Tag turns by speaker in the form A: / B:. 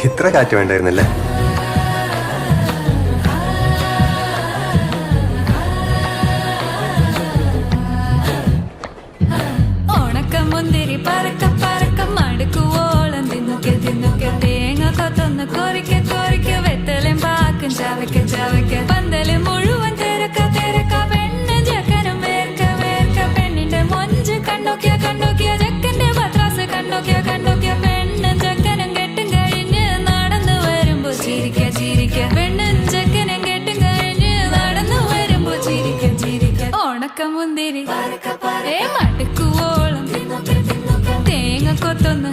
A: ഇത്ര കാറ്റ് വേണ്ടായിരുന്നല്ലേ?
B: ഉണക്കമുന്തിരി പറക്ക പറക്ക മടുക്കുവോളം തിന്നുക്കെ തിന്നുക്കെ തേങ്ങ കൊത്തൊന്ന് കൊറിക്ക കൊറിക്ക വെത്തലും പാക്കും ചവയ്ക്ക ചവയ്ക്ക പന്തല് മുഴുവൻ തിരക്ക തിരക്ക പെണ്ണ് ചെക്കനും വേർക്ക വേർക്ക പെണ്ണിന്റെ മൊഞ്ച് കണ്ടോക്കിയ കണ്ടോക്കിയ ചെക്കന്റെ പത്രാസ് കണ്ടോക്കിയ കണ്ടോക്കിയ പെണ്ണും ചെക്കനും കെട്ടും കഴിഞ്ഞ് നടന്നു വരുമ്പോ ചിരിക്ക ചിരിക്ക പെണ്ണും ചെക്കനും കെട്ടും കഴിഞ്ഞ് നടന്നു വരുമ്പോ ചിരിക്ക ചിരിക്ക ഉണക്കമുന്തിരി മടുക്കുവോളം തേങ്ങ കൊത്തൊന്ന്